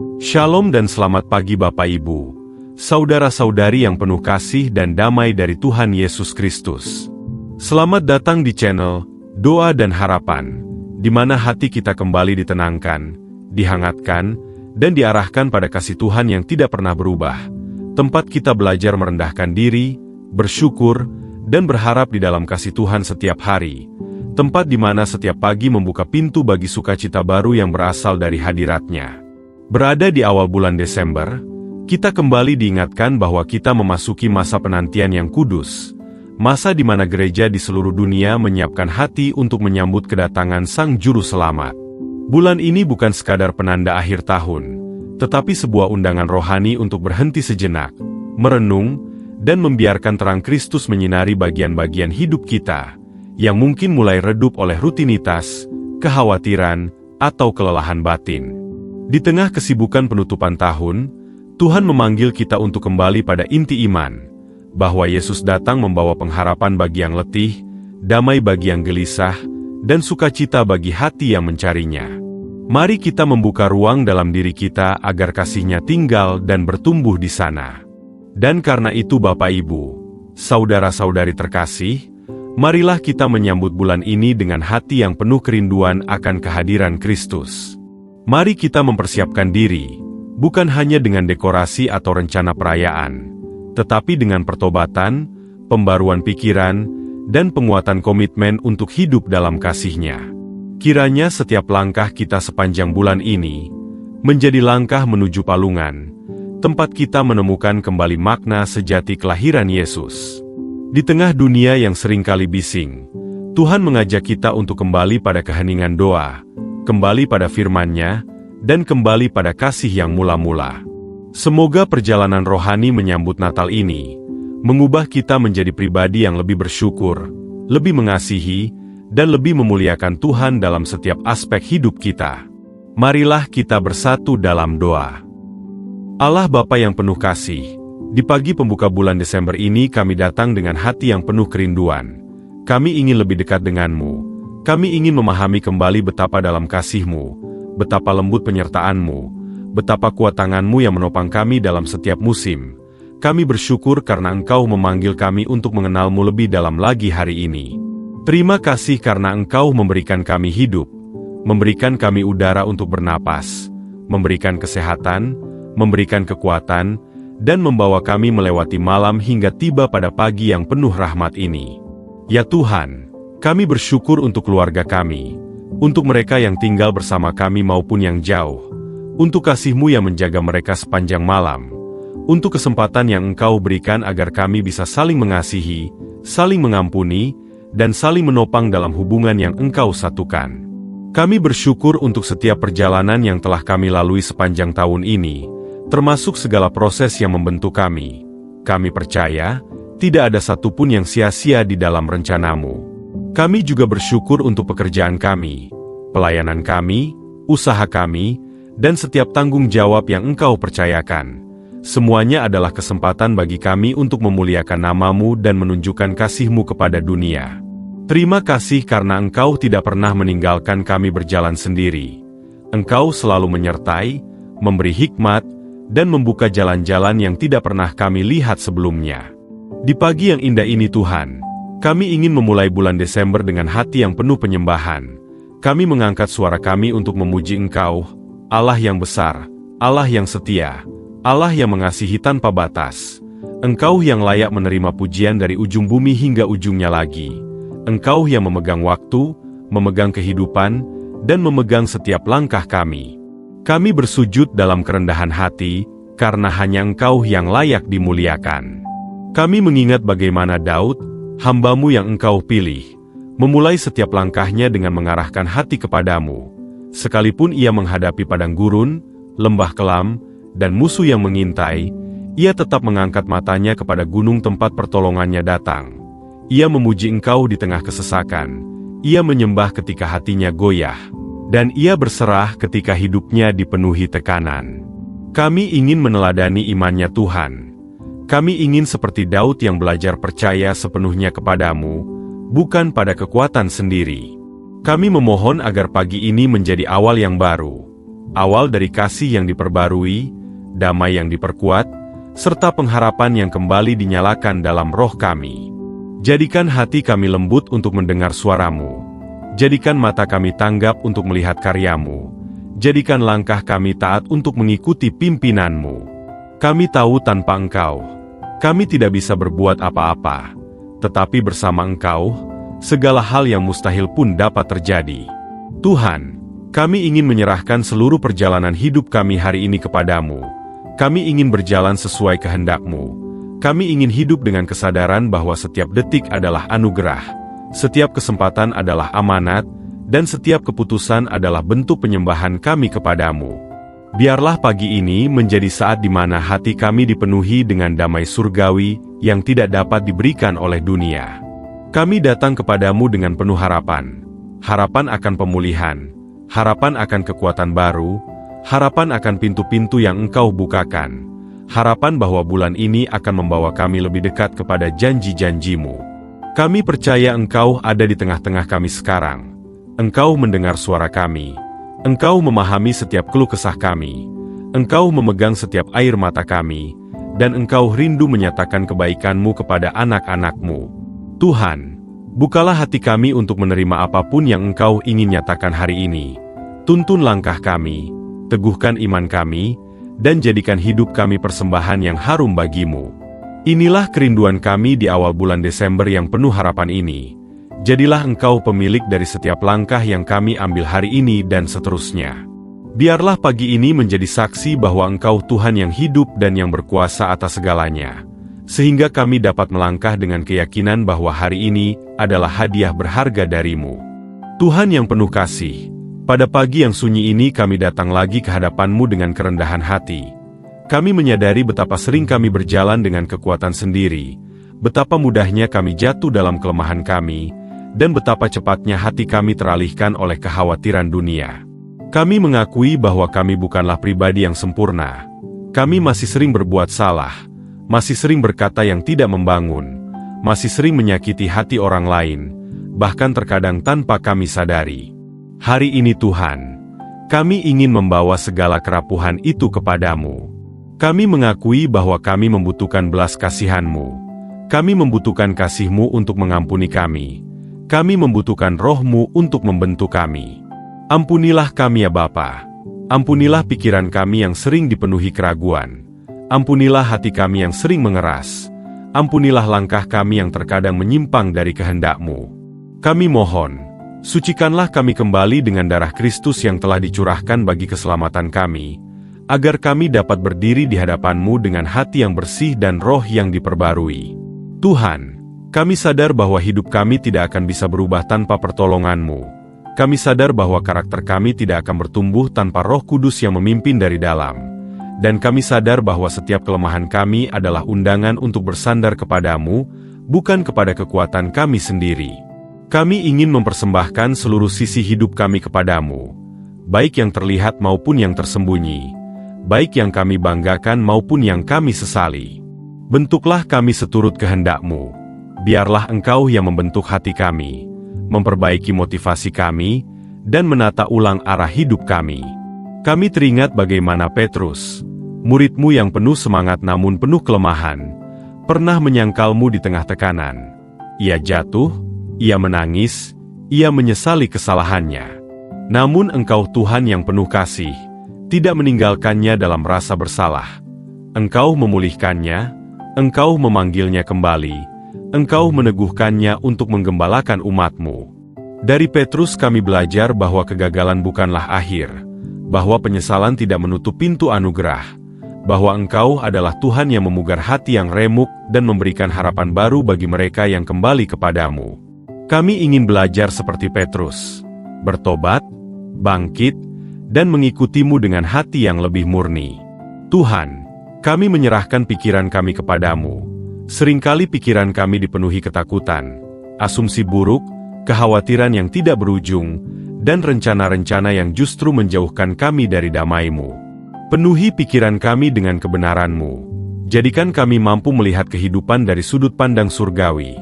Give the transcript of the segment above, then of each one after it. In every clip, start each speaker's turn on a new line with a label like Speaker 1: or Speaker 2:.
Speaker 1: Shalom dan selamat pagi Bapak Ibu, saudara-saudari yang penuh kasih dan damai dari Tuhan Yesus Kristus. Selamat datang di channel Doa dan Harapan, di mana hati kita kembali ditenangkan, dihangatkan, dan diarahkan pada kasih Tuhan yang tidak pernah berubah. Tempat kita belajar merendahkan diri, bersyukur, dan berharap di dalam kasih Tuhan setiap hari. Tempat di mana setiap pagi membuka pintu bagi sukacita baru yang berasal dari hadirat-Nya. Berada di awal bulan Desember, kita kembali diingatkan bahwa kita memasuki masa penantian yang kudus, masa di mana gereja di seluruh dunia menyiapkan hati untuk menyambut kedatangan Sang Juru Selamat. Bulan ini bukan sekadar penanda akhir tahun, tetapi sebuah undangan rohani untuk berhenti sejenak, merenung, dan membiarkan terang Kristus menyinari bagian-bagian hidup kita, yang mungkin mulai redup oleh rutinitas, kekhawatiran, atau kelelahan batin. Di tengah kesibukan penutupan tahun, Tuhan memanggil kita untuk kembali pada inti iman, bahwa Yesus datang membawa pengharapan bagi yang letih, damai bagi yang gelisah, dan sukacita bagi hati yang mencarinya. Mari kita membuka ruang dalam diri kita agar kasih-Nya tinggal dan bertumbuh di sana. Dan karena itu Bapak Ibu, saudara-saudari terkasih, marilah kita menyambut bulan ini dengan hati yang penuh kerinduan akan kehadiran Kristus. Mari kita mempersiapkan diri, bukan hanya dengan dekorasi atau rencana perayaan, tetapi dengan pertobatan, pembaruan pikiran, dan penguatan komitmen untuk hidup dalam kasih-Nya. Kiranya setiap langkah kita sepanjang bulan ini menjadi langkah menuju palungan, tempat kita menemukan kembali makna sejati kelahiran Yesus. Di tengah dunia yang seringkali bising, Tuhan mengajak kita untuk kembali pada keheningan doa, kembali pada firman-Nya, dan kembali pada kasih yang mula-mula. Semoga perjalanan rohani menyambut Natal ini mengubah kita menjadi pribadi yang lebih bersyukur, lebih mengasihi, dan lebih memuliakan Tuhan dalam setiap aspek hidup kita. Marilah kita bersatu dalam doa. Allah Bapa yang penuh kasih, di pagi pembuka bulan Desember ini kami datang dengan hati yang penuh kerinduan. Kami ingin lebih dekat denganmu. Kami ingin memahami kembali betapa dalam kasih-Mu, betapa lembut penyertaan-Mu, betapa kuat tangan-Mu yang menopang kami dalam setiap musim. Kami bersyukur karena Engkau memanggil kami untuk mengenal-Mu lebih dalam lagi hari ini. Terima kasih karena Engkau memberikan kami hidup, memberikan kami udara untuk bernapas, memberikan kesehatan, memberikan kekuatan, dan membawa kami melewati malam hingga tiba pada pagi yang penuh rahmat ini. Ya Tuhan, kami bersyukur untuk keluarga kami, untuk mereka yang tinggal bersama kami maupun yang jauh, untuk kasih-Mu yang menjaga mereka sepanjang malam, untuk kesempatan yang Engkau berikan agar kami bisa saling mengasihi, saling mengampuni, dan saling menopang dalam hubungan yang Engkau satukan. Kami bersyukur untuk setiap perjalanan yang telah kami lalui sepanjang tahun ini, termasuk segala proses yang membentuk kami. Kami percaya, tidak ada satupun yang sia-sia di dalam rencana-Mu. Kami juga bersyukur untuk pekerjaan kami, pelayanan kami, usaha kami, dan setiap tanggung jawab yang Engkau percayakan. Semuanya adalah kesempatan bagi kami untuk memuliakan nama-Mu dan menunjukkan kasih-Mu kepada dunia. Terima kasih karena Engkau tidak pernah meninggalkan kami berjalan sendiri. Engkau selalu menyertai, memberi hikmat, dan membuka jalan-jalan yang tidak pernah kami lihat sebelumnya. Di pagi yang indah ini Tuhan, kami ingin memulai bulan Desember dengan hati yang penuh penyembahan. Kami mengangkat suara kami untuk memuji Engkau, Allah yang besar, Allah yang setia, Allah yang mengasihi tanpa batas. Engkau yang layak menerima pujian dari ujung bumi hingga ujungnya lagi. Engkau yang memegang waktu, memegang kehidupan, dan memegang setiap langkah kami. Kami bersujud dalam kerendahan hati, karena hanya Engkau yang layak dimuliakan. Kami mengingat bagaimana Daud, hamba-Mu yang Engkau pilih, memulai setiap langkahnya dengan mengarahkan hati kepadamu. Sekalipun ia menghadapi padang gurun, lembah kelam, dan musuh yang mengintai, ia tetap mengangkat matanya kepada gunung tempat pertolongannya datang. Ia memuji Engkau di tengah kesesakan, ia menyembah ketika hatinya goyah, dan ia berserah ketika hidupnya dipenuhi tekanan. Kami ingin meneladani imannya Tuhan. Kami ingin seperti Daud yang belajar percaya sepenuhnya kepadamu, bukan pada kekuatan sendiri. Kami memohon agar pagi ini menjadi awal yang baru, awal dari kasih yang diperbarui, damai yang diperkuat, serta pengharapan yang kembali dinyalakan dalam roh kami. Jadikan hati kami lembut untuk mendengar suara-Mu. Jadikan mata kami tanggap untuk melihat karya-Mu. Jadikan langkah kami taat untuk mengikuti pimpinan-Mu. Kami tahu tanpa Engkau, kami tidak bisa berbuat apa-apa. Tetapi bersama Engkau, segala hal yang mustahil pun dapat terjadi. Tuhan, kami ingin menyerahkan seluruh perjalanan hidup kami hari ini kepadamu. Kami ingin berjalan sesuai kehendak-Mu. Kami ingin hidup dengan kesadaran bahwa setiap detik adalah anugerah, setiap kesempatan adalah amanat, dan setiap keputusan adalah bentuk penyembahan kami kepadamu. Biarlah pagi ini menjadi saat di mana hati kami dipenuhi dengan damai surgawi yang tidak dapat diberikan oleh dunia. Kami datang kepadamu dengan penuh harapan. Harapan akan pemulihan, harapan akan kekuatan baru, harapan akan pintu-pintu yang Engkau bukakan, harapan bahwa bulan ini akan membawa kami lebih dekat kepada janji-janji-Mu. Kami percaya Engkau ada di tengah-tengah kami sekarang. Engkau mendengar suara kami. Engkau memahami setiap keluh kesah kami. Engkau memegang setiap air mata kami. Dan Engkau rindu menyatakan kebaikan-Mu kepada anak-anak-Mu. Tuhan, bukalah hati kami untuk menerima apapun yang Engkau ingin nyatakan hari ini. Tuntun langkah kami, teguhkan iman kami, dan jadikan hidup kami persembahan yang harum bagi-Mu. Inilah kerinduan kami di awal bulan Desember yang penuh harapan ini. Jadilah Engkau pemilik dari setiap langkah yang kami ambil hari ini dan seterusnya. Biarlah pagi ini menjadi saksi bahwa Engkau Tuhan yang hidup dan yang berkuasa atas segalanya. Sehingga kami dapat melangkah dengan keyakinan bahwa hari ini adalah hadiah berharga dari-Mu. Tuhan yang penuh kasih, pada pagi yang sunyi ini kami datang lagi ke hadapan-Mu dengan kerendahan hati. Kami menyadari betapa sering kami berjalan dengan kekuatan sendiri, betapa mudahnya kami jatuh dalam kelemahan kami, dan betapa cepatnya hati kami teralihkan oleh kekhawatiran dunia. Kami mengakui bahwa kami bukanlah pribadi yang sempurna. Kami masih sering berbuat salah, masih sering berkata yang tidak membangun, masih sering menyakiti hati orang lain, bahkan terkadang tanpa kami sadari. Hari ini Tuhan, kami ingin membawa segala kerapuhan itu kepadamu. Kami mengakui bahwa kami membutuhkan belas kasihan-Mu. Kami membutuhkan kasih-Mu untuk mengampuni kami. Kami membutuhkan Roh-Mu untuk membentuk kami. Ampunilah kami ya Bapa. Ampunilah pikiran kami yang sering dipenuhi keraguan. Ampunilah hati kami yang sering mengeras. Ampunilah langkah kami yang terkadang menyimpang dari kehendak-Mu. Kami mohon, sucikanlah kami kembali dengan darah Kristus yang telah dicurahkan bagi keselamatan kami, agar kami dapat berdiri di hadapan-Mu dengan hati yang bersih dan roh yang diperbarui. Tuhan, kami sadar bahwa hidup kami tidak akan bisa berubah tanpa pertolongan-Mu. Kami sadar bahwa karakter kami tidak akan bertumbuh tanpa Roh Kudus yang memimpin dari dalam. Dan kami sadar bahwa setiap kelemahan kami adalah undangan untuk bersandar kepadamu, bukan kepada kekuatan kami sendiri. Kami ingin mempersembahkan seluruh sisi hidup kami kepadamu, baik yang terlihat maupun yang tersembunyi, baik yang kami banggakan maupun yang kami sesali. Bentuklah kami seturut kehendak-Mu. Biarlah Engkau yang membentuk hati kami, memperbaiki motivasi kami, dan menata ulang arah hidup kami. Kami teringat bagaimana Petrus, murid-Mu yang penuh semangat namun penuh kelemahan, pernah menyangkal-Mu di tengah tekanan. Ia jatuh, ia menangis, ia menyesali kesalahannya. Namun Engkau Tuhan yang penuh kasih, tidak meninggalkannya dalam rasa bersalah. Engkau memulihkannya, Engkau memanggilnya kembali, Engkau meneguhkannya untuk menggembalakan umat-Mu. Dari Petrus kami belajar bahwa kegagalan bukanlah akhir, bahwa penyesalan tidak menutup pintu anugerah, bahwa Engkau adalah Tuhan yang memugar hati yang remuk dan memberikan harapan baru bagi mereka yang kembali kepadamu. Kami ingin belajar seperti Petrus, bertobat, bangkit, dan mengikutimu dengan hati yang lebih murni. Tuhan, kami menyerahkan pikiran kami kepadamu. Seringkali pikiran kami dipenuhi ketakutan, asumsi buruk, kekhawatiran yang tidak berujung, dan rencana-rencana yang justru menjauhkan kami dari damai-Mu. Penuhi pikiran kami dengan kebenaran-Mu. Jadikan kami mampu melihat kehidupan dari sudut pandang surgawi.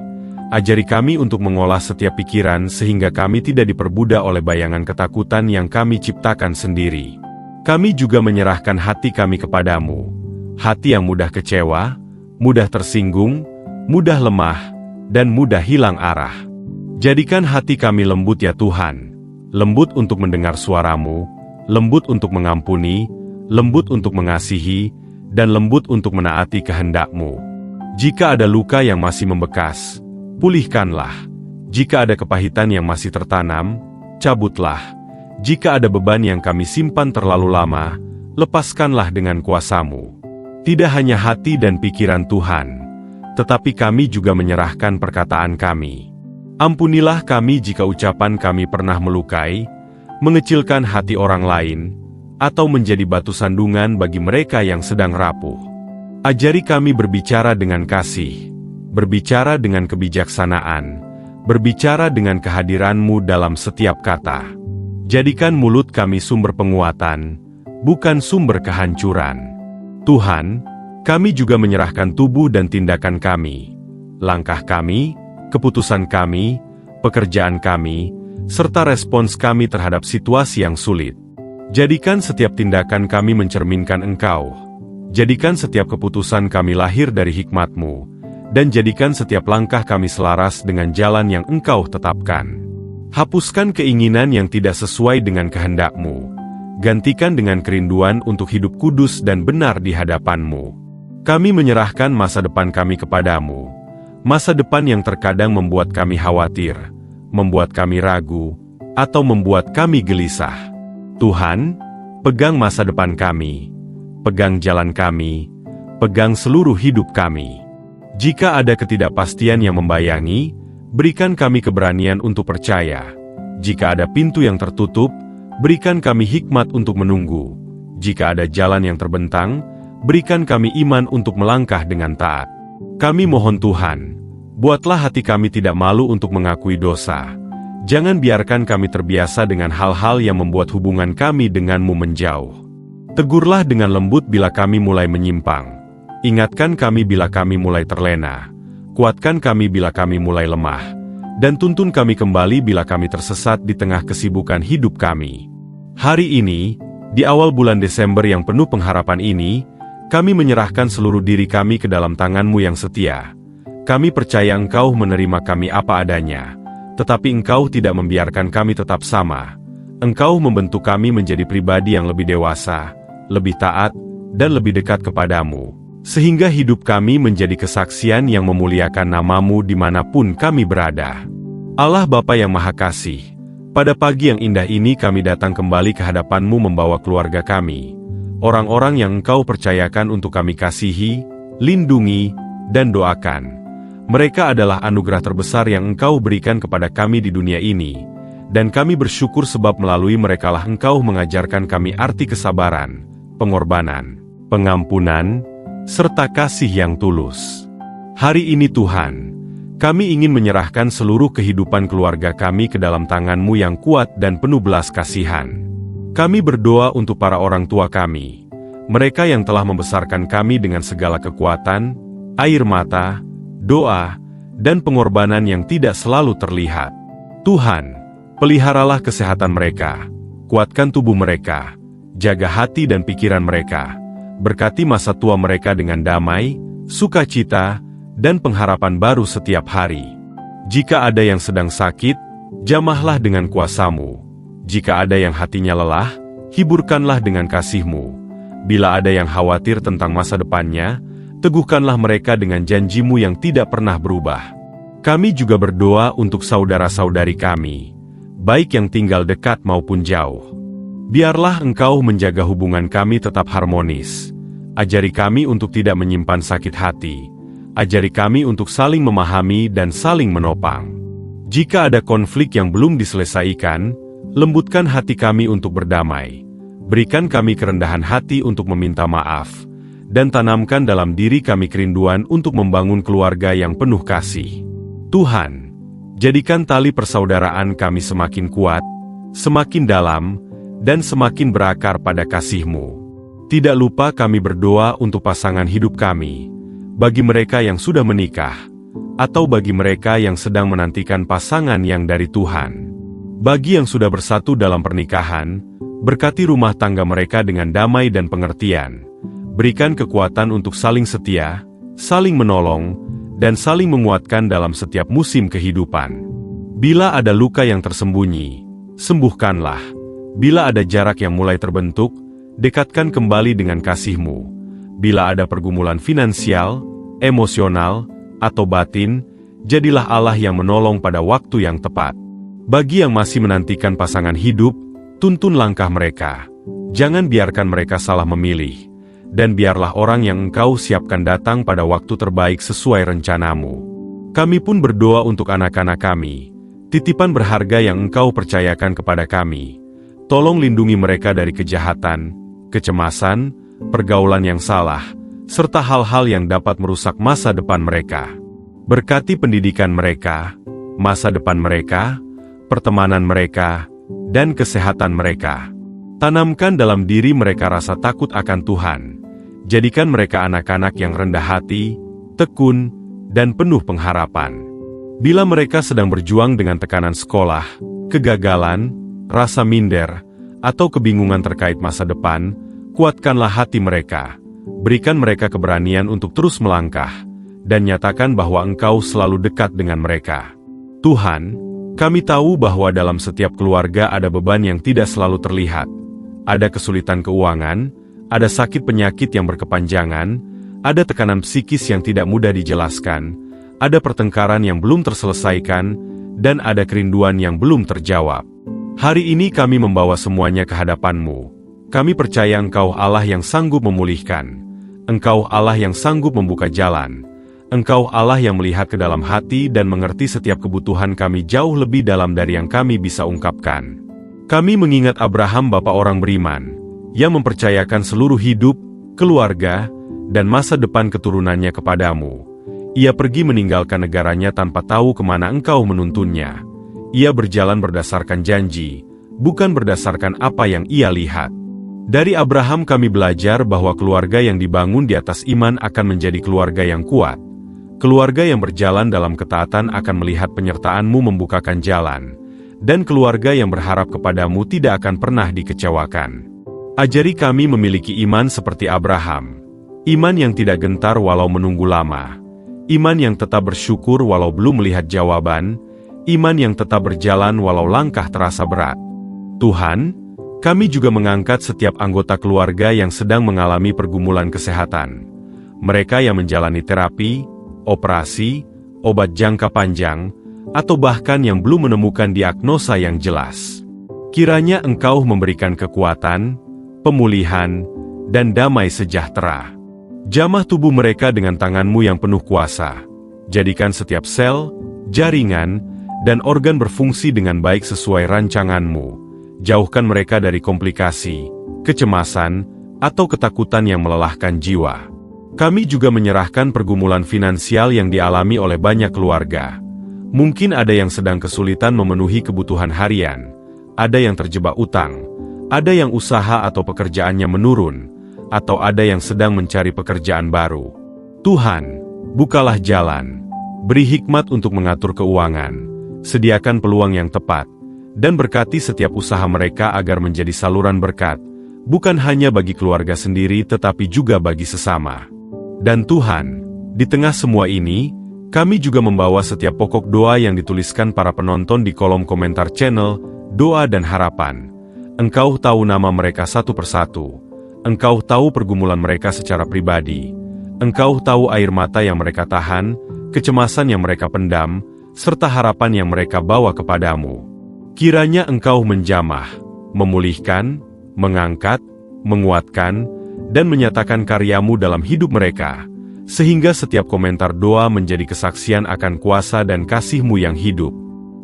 Speaker 1: Ajari kami untuk mengolah setiap pikiran sehingga kami tidak diperbudak oleh bayangan ketakutan yang kami ciptakan sendiri. Kami juga menyerahkan hati kami kepadamu, hati yang mudah kecewa, mudah tersinggung, mudah lemah, dan mudah hilang arah. Jadikan hati kami lembut ya Tuhan, lembut untuk mendengar suaramu, lembut untuk mengampuni, lembut untuk mengasihi, dan lembut untuk menaati kehendak-Mu. Jika ada luka yang masih membekas, pulihkanlah. Jika ada kepahitan yang masih tertanam, cabutlah. Jika ada beban yang kami simpan terlalu lama, lepaskanlah dengan kuasa-Mu. Tidak hanya hati dan pikiran Tuhan, tetapi kami juga menyerahkan perkataan kami. Ampunilah kami jika ucapan kami pernah melukai, mengecilkan hati orang lain, atau menjadi batu sandungan bagi mereka yang sedang rapuh. Ajari kami berbicara dengan kasih, berbicara dengan kebijaksanaan, berbicara dengan kehadiran-Mu dalam setiap kata. Jadikan mulut kami sumber penguatan, bukan sumber kehancuran. Tuhan, kami juga menyerahkan tubuh dan tindakan kami, langkah kami, keputusan kami, pekerjaan kami, serta respons kami terhadap situasi yang sulit. Jadikan setiap tindakan kami mencerminkan Engkau. Jadikan setiap keputusan kami lahir dari hikmat-Mu, dan jadikan setiap langkah kami selaras dengan jalan yang Engkau tetapkan. Hapuskan keinginan yang tidak sesuai dengan kehendak-Mu. Gantikan dengan kerinduan untuk hidup kudus dan benar di hadapan-Mu. Kami menyerahkan masa depan kami kepadamu. Masa depan yang terkadang membuat kami khawatir, membuat kami ragu, atau membuat kami gelisah. Tuhan, pegang masa depan kami, pegang jalan kami, pegang seluruh hidup kami. Jika ada ketidakpastian yang membayangi, berikan kami keberanian untuk percaya. Jika ada pintu yang tertutup, berikan kami hikmat untuk menunggu. Jika ada jalan yang terbentang, berikan kami iman untuk melangkah dengan taat. Kami mohon Tuhan, buatlah hati kami tidak malu untuk mengakui dosa. Jangan biarkan kami terbiasa dengan hal-hal yang membuat hubungan kami denganmu menjauh. Tegurlah dengan lembut bila kami mulai menyimpang. Ingatkan kami bila kami mulai terlena. Kuatkan kami bila kami mulai lemah, dan tuntun kami kembali bila kami tersesat di tengah kesibukan hidup kami. Hari ini, di awal bulan Desember yang penuh pengharapan ini, kami menyerahkan seluruh diri kami ke dalam tangan-Mu yang setia. Kami percaya Engkau menerima kami apa adanya, tetapi Engkau tidak membiarkan kami tetap sama. Engkau membentuk kami menjadi pribadi yang lebih dewasa, lebih taat, dan lebih dekat kepadamu. Sehingga hidup kami menjadi kesaksian yang memuliakan nama-Mu dimanapun kami berada. Allah Bapa yang Maha Kasih, pada pagi yang indah ini kami datang kembali ke hadapan-Mu membawa keluarga kami, orang-orang yang Engkau percayakan untuk kami kasihi, lindungi, dan doakan. Mereka adalah anugerah terbesar yang Engkau berikan kepada kami di dunia ini, dan kami bersyukur sebab melalui merekalah Engkau mengajarkan kami arti kesabaran, pengorbanan, pengampunan, serta kasih yang tulus. Hari ini Tuhan, kami ingin menyerahkan seluruh kehidupan keluarga kami ke dalam tangan-Mu yang kuat dan penuh belas kasihan. Kami berdoa untuk para orang tua kami, mereka yang telah membesarkan kami dengan segala kekuatan, air mata, doa, dan pengorbanan yang tidak selalu terlihat. Tuhan, peliharalah kesehatan mereka, kuatkan tubuh mereka, jaga hati dan pikiran mereka. Berkati masa tua mereka dengan damai, sukacita, dan pengharapan baru setiap hari. Jika ada yang sedang sakit, jamahlah dengan kuasa-Mu. Jika ada yang hatinya lelah, hiburkanlah dengan kasih-Mu. Bila ada yang khawatir tentang masa depannya, teguhkanlah mereka dengan janji-Mu yang tidak pernah berubah. Kami juga berdoa untuk saudara-saudari kami, baik yang tinggal dekat maupun jauh. Biarlah Engkau menjaga hubungan kami tetap harmonis. Ajari kami untuk tidak menyimpan sakit hati. Ajari kami untuk saling memahami dan saling menopang. Jika ada konflik yang belum diselesaikan, lembutkan hati kami untuk berdamai. Berikan kami kerendahan hati untuk meminta maaf. Dan tanamkan dalam diri kami kerinduan untuk membangun keluarga yang penuh kasih. Tuhan, jadikan tali persaudaraan kami semakin kuat, semakin dalam, dan semakin berakar pada kasih-Mu. Tidak lupa kami berdoa untuk pasangan hidup kami, bagi mereka yang sudah menikah, atau bagi mereka yang sedang menantikan pasangan yang dari Tuhan. Bagi yang sudah bersatu dalam pernikahan, Berkati rumah tangga mereka dengan damai dan pengertian. Berikan kekuatan untuk saling setia, saling menolong, dan saling menguatkan dalam setiap musim kehidupan. Bila ada luka yang tersembunyi, sembuhkanlah. Bila ada jarak yang mulai terbentuk, dekatkan kembali dengan kasih-Mu. Bila ada pergumulan finansial, emosional, atau batin, jadilah Allah yang menolong pada waktu yang tepat. Bagi yang masih menantikan pasangan hidup, tuntun langkah mereka. Jangan biarkan mereka salah memilih. Dan biarlah orang yang Engkau siapkan datang pada waktu terbaik sesuai rencana-Mu. Kami pun berdoa untuk anak-anak kami, titipan berharga yang Engkau percayakan kepada kami. Tolong lindungi mereka dari kejahatan, kecemasan, pergaulan yang salah, serta hal-hal yang dapat merusak masa depan mereka. Berkati pendidikan mereka, masa depan mereka, pertemanan mereka, dan kesehatan mereka. Tanamkan dalam diri mereka rasa takut akan Tuhan. Jadikan mereka anak-anak yang rendah hati, tekun, dan penuh pengharapan. Bila mereka sedang berjuang dengan tekanan sekolah, kegagalan, rasa minder, atau kebingungan terkait masa depan, kuatkanlah hati mereka. Berikan mereka keberanian untuk terus melangkah, dan nyatakan bahwa Engkau selalu dekat dengan mereka. Tuhan, kami tahu bahwa dalam setiap keluarga ada beban yang tidak selalu terlihat. Ada kesulitan keuangan, ada sakit penyakit yang berkepanjangan, ada tekanan psikis yang tidak mudah dijelaskan, ada pertengkaran yang belum terselesaikan, dan ada kerinduan yang belum terjawab. Hari ini kami membawa semuanya ke hadapan-Mu. Kami percaya Engkau Allah yang sanggup memulihkan. Engkau Allah yang sanggup membuka jalan. Engkau Allah yang melihat ke dalam hati dan mengerti setiap kebutuhan kami jauh lebih dalam dari yang kami bisa ungkapkan. Kami mengingat Abraham bapa orang beriman, yang mempercayakan seluruh hidup, keluarga, dan masa depan keturunannya kepadamu. Ia pergi meninggalkan negaranya tanpa tahu kemana Engkau menuntunnya. Ia berjalan berdasarkan janji, bukan berdasarkan apa yang ia lihat. Dari Abraham kami belajar bahwa keluarga yang dibangun di atas iman akan menjadi keluarga yang kuat. Keluarga yang berjalan dalam ketaatan akan melihat penyertaan-Mu membukakan jalan. Dan keluarga yang berharap kepadamu tidak akan pernah dikecewakan. Ajari kami memiliki iman seperti Abraham. Iman yang tidak gentar walau menunggu lama. Iman yang tetap bersyukur walau belum melihat jawaban. Iman yang tetap berjalan walau langkah terasa berat. Tuhan, kami juga mengangkat setiap anggota keluarga yang sedang mengalami pergumulan kesehatan. Mereka yang menjalani terapi, operasi, obat jangka panjang, atau bahkan yang belum menemukan diagnosa yang jelas. Kiranya Engkau memberikan kekuatan, pemulihan, dan damai sejahtera. Jamah tubuh mereka dengan tangan-Mu yang penuh kuasa. Jadikan setiap sel, jaringan, dan organ berfungsi dengan baik sesuai rancangan-Mu. Jauhkan mereka dari komplikasi, kecemasan, atau ketakutan yang melelahkan jiwa. Kami juga menyerahkan pergumulan finansial yang dialami oleh banyak keluarga. Mungkin ada yang sedang kesulitan memenuhi kebutuhan harian, ada yang terjebak utang, ada yang usaha atau pekerjaannya menurun, atau ada yang sedang mencari pekerjaan baru. Tuhan, bukalah jalan, beri hikmat untuk mengatur keuangan, sediakan peluang yang tepat, dan berkati setiap usaha mereka agar menjadi saluran berkat, bukan hanya bagi keluarga sendiri tetapi juga bagi sesama. Dan Tuhan, di tengah semua ini, kami juga membawa setiap pokok doa yang dituliskan para penonton di kolom komentar channel Doa dan Harapan. Engkau tahu nama mereka satu persatu. Engkau tahu pergumulan mereka secara pribadi. Engkau tahu air mata yang mereka tahan, kecemasan yang mereka pendam, serta harapan yang mereka bawa kepadamu. Kiranya Engkau menjamah, memulihkan, mengangkat, menguatkan, dan menyatakan karya-Mu dalam hidup mereka, sehingga setiap komentar doa menjadi kesaksian akan kuasa dan kasih-Mu yang hidup.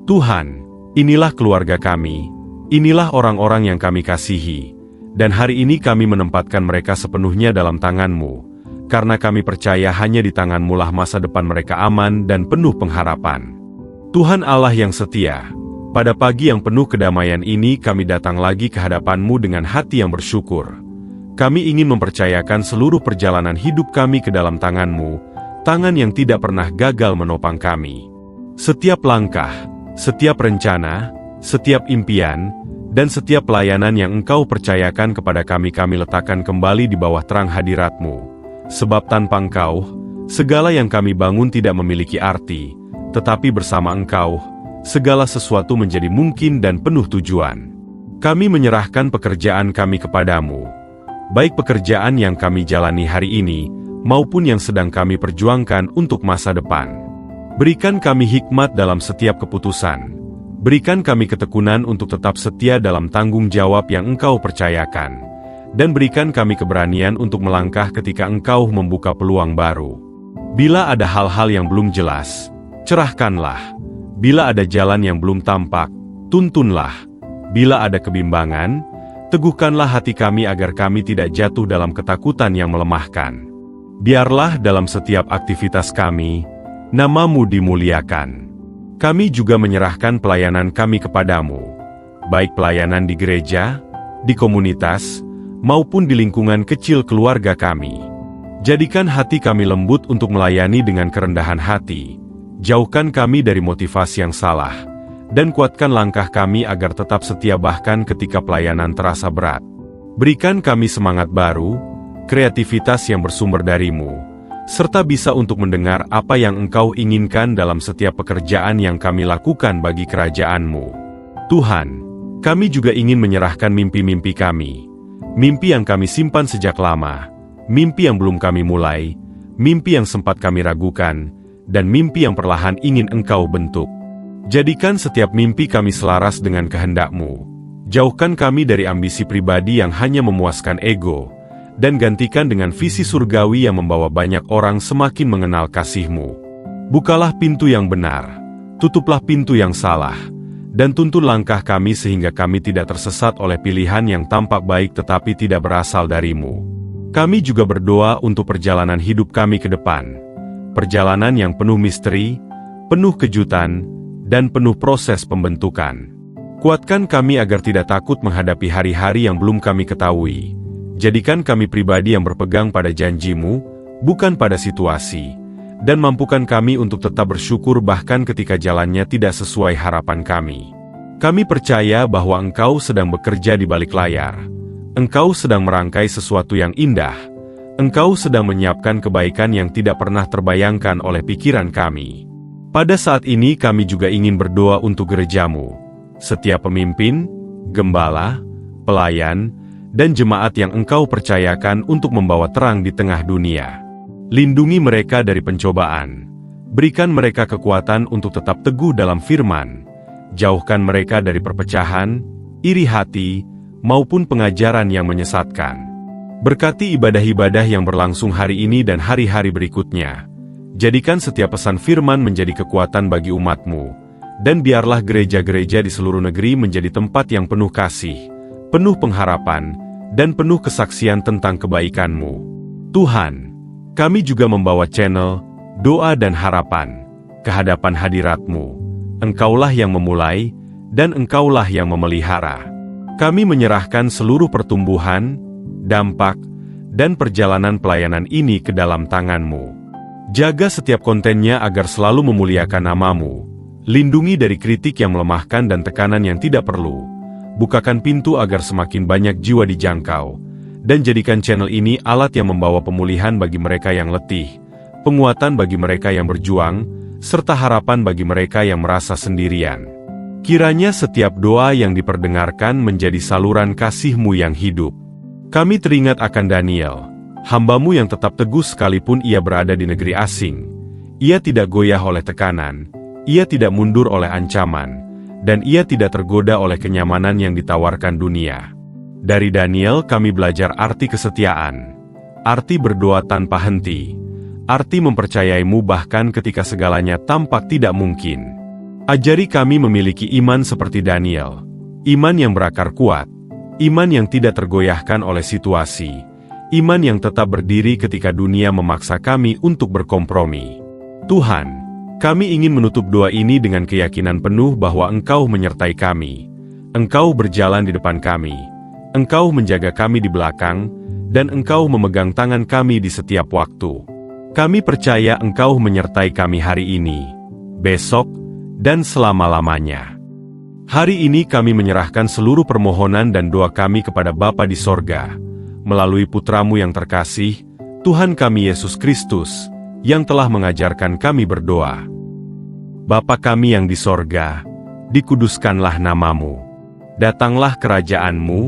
Speaker 1: Tuhan, inilah keluarga kami, inilah orang-orang yang kami kasihi, dan hari ini kami menempatkan mereka sepenuhnya dalam tangan-Mu, karena kami percaya hanya di tangan-Mu lah masa depan mereka aman dan penuh pengharapan. Tuhan Allah yang setia, pada pagi yang penuh kedamaian ini kami datang lagi ke hadapan-Mu dengan hati yang bersyukur. Kami ingin mempercayakan seluruh perjalanan hidup kami ke dalam tangan-Mu, tangan yang tidak pernah gagal menopang kami. Setiap langkah, setiap rencana, setiap impian, dan setiap pelayanan yang Engkau percayakan kepada kami letakkan kembali di bawah terang hadirat-Mu. Sebab tanpa Engkau, segala yang kami bangun tidak memiliki arti, tetapi bersama Engkau, segala sesuatu menjadi mungkin dan penuh tujuan. Kami menyerahkan pekerjaan kami kepadamu, baik pekerjaan yang kami jalani hari ini, maupun yang sedang kami perjuangkan untuk masa depan. Berikan kami hikmat dalam setiap keputusan. Berikan kami ketekunan untuk tetap setia dalam tanggung jawab yang Engkau percayakan. Dan berikan kami keberanian untuk melangkah ketika Engkau membuka peluang baru. Bila ada hal-hal yang belum jelas, cerahkanlah. Bila ada jalan yang belum tampak, tuntunlah. Bila ada kebimbangan, teguhkanlah hati kami agar kami tidak jatuh dalam ketakutan yang melemahkan. Biarlah dalam setiap aktivitas kami, nama-Mu dimuliakan. Kami juga menyerahkan pelayanan kami kepadamu, baik pelayanan di gereja, di komunitas, maupun di lingkungan kecil keluarga kami. Jadikan hati kami lembut untuk melayani dengan kerendahan hati. Jauhkan kami dari motivasi yang salah, dan kuatkan langkah kami agar tetap setia bahkan ketika pelayanan terasa berat. Berikan kami semangat baru, kreativitas yang bersumber dari-Mu, serta bisa untuk mendengar apa yang Engkau inginkan dalam setiap pekerjaan yang kami lakukan bagi kerajaan-Mu. Tuhan, kami juga ingin menyerahkan mimpi-mimpi kami, mimpi yang kami simpan sejak lama, mimpi yang belum kami mulai, mimpi yang sempat kami ragukan, dan mimpi yang perlahan ingin Engkau bentuk. Jadikan setiap mimpi kami selaras dengan kehendak-Mu. Jauhkan kami dari ambisi pribadi yang hanya memuaskan ego, dan gantikan dengan visi surgawi yang membawa banyak orang semakin mengenal kasih-Mu. Bukalah pintu yang benar, tutuplah pintu yang salah, dan tuntun langkah kami sehingga kami tidak tersesat oleh pilihan yang tampak baik tetapi tidak berasal dari-Mu. Kami juga berdoa untuk perjalanan hidup kami ke depan, perjalanan yang penuh misteri, penuh kejutan, dan penuh proses pembentukan. Kuatkan kami agar tidak takut menghadapi hari-hari yang belum kami ketahui. Jadikan kami pribadi yang berpegang pada janji-Mu, bukan pada situasi, dan mampukan kami untuk tetap bersyukur bahkan ketika jalannya tidak sesuai harapan kami. Kami percaya bahwa Engkau sedang bekerja di balik layar. Engkau sedang merangkai sesuatu yang indah. Engkau sedang menyiapkan kebaikan yang tidak pernah terbayangkan oleh pikiran kami. Pada saat ini kami juga ingin berdoa untuk gereja-Mu, setiap pemimpin, gembala, pelayan, dan jemaat yang Engkau percayakan untuk membawa terang di tengah dunia. Lindungi mereka dari pencobaan. Berikan mereka kekuatan untuk tetap teguh dalam firman. Jauhkan mereka dari perpecahan, iri hati, maupun pengajaran yang menyesatkan. Berkati ibadah-ibadah yang berlangsung hari ini dan hari-hari berikutnya. Jadikan setiap pesan firman menjadi kekuatan bagi umat-Mu. Dan biarlah gereja-gereja di seluruh negeri menjadi tempat yang penuh kasih, penuh pengharapan, dan penuh kesaksian tentang kebaikan-Mu. Tuhan, kami juga membawa channel Doa dan Harapan ke hadapan hadirat-Mu. Engkaulah yang memulai, dan Engkaulah yang memelihara. Kami menyerahkan seluruh pertumbuhan, dampak, dan perjalanan pelayanan ini ke dalam tangan-Mu. Jaga setiap kontennya agar selalu memuliakan nama-Mu. Lindungi dari kritik yang melemahkan dan tekanan yang tidak perlu. Bukakan pintu agar semakin banyak jiwa dijangkau, dan jadikan channel ini alat yang membawa pemulihan bagi mereka yang letih, penguatan bagi mereka yang berjuang, serta harapan bagi mereka yang merasa sendirian. Kiranya setiap doa yang diperdengarkan menjadi saluran kasih-Mu yang hidup. Kami teringat akan Daniel, hamba-Mu yang tetap teguh sekalipun ia berada di negeri asing. Ia tidak goyah oleh tekanan, ia tidak mundur oleh ancaman, dan ia tidak tergoda oleh kenyamanan yang ditawarkan dunia. Dari Daniel kami belajar arti kesetiaan, arti berdoa tanpa henti, arti mempercayai-Mu bahkan ketika segalanya tampak tidak mungkin. Ajari kami memiliki iman seperti Daniel, iman yang berakar kuat, iman yang tidak tergoyahkan oleh situasi, iman yang tetap berdiri ketika dunia memaksa kami untuk berkompromi. Tuhan, kami ingin menutup doa ini dengan keyakinan penuh bahwa Engkau menyertai kami. Engkau berjalan di depan kami. Engkau menjaga kami di belakang, dan Engkau memegang tangan kami di setiap waktu. Kami percaya Engkau menyertai kami hari ini, besok, dan selama-lamanya. Hari ini kami menyerahkan seluruh permohonan dan doa kami kepada Bapa di sorga, melalui Putra-Mu yang terkasih, Tuhan kami Yesus Kristus, yang telah mengajarkan kami berdoa. Bapa kami yang di sorga, dikuduskanlah nama-Mu. Datanglah kerajaan-Mu,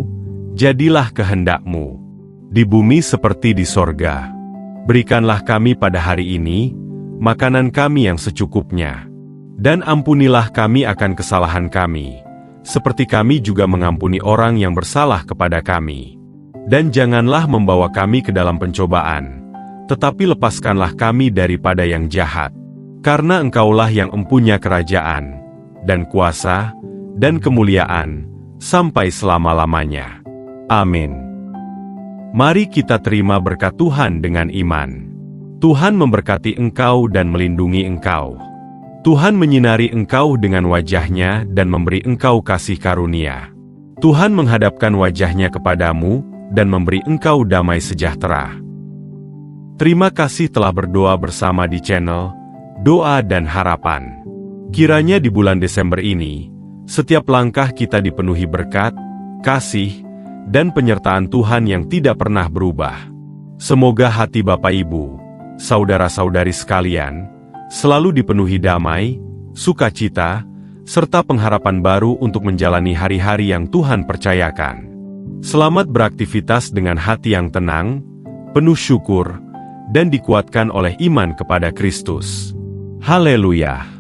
Speaker 1: jadilah kehendak-Mu, di bumi seperti di sorga. Berikanlah kami pada hari ini, makanan kami yang secukupnya. Dan ampunilah kami akan kesalahan kami, seperti kami juga mengampuni orang yang bersalah kepada kami. Dan janganlah membawa kami ke dalam pencobaan, tetapi lepaskanlah kami daripada yang jahat. Karena Engkaulah yang empunya kerajaan, dan kuasa, dan kemuliaan, sampai selama-lamanya. Amin. Mari kita terima berkat Tuhan dengan iman. Tuhan memberkati engkau dan melindungi engkau. Tuhan menyinari engkau dengan wajah-Nya dan memberi engkau kasih karunia. Tuhan menghadapkan wajah-Nya kepadamu dan memberi engkau damai sejahtera. Terima kasih telah berdoa bersama di channel Doa dan Harapan. Kiranya di bulan Desember ini, setiap langkah kita dipenuhi berkat, kasih, dan penyertaan Tuhan yang tidak pernah berubah. Semoga hati Bapak Ibu, saudara-saudari sekalian, selalu dipenuhi damai, sukacita, serta pengharapan baru untuk menjalani hari-hari yang Tuhan percayakan. Selamat beraktivitas dengan hati yang tenang, penuh syukur, dan dikuatkan oleh iman kepada Kristus. Haleluya!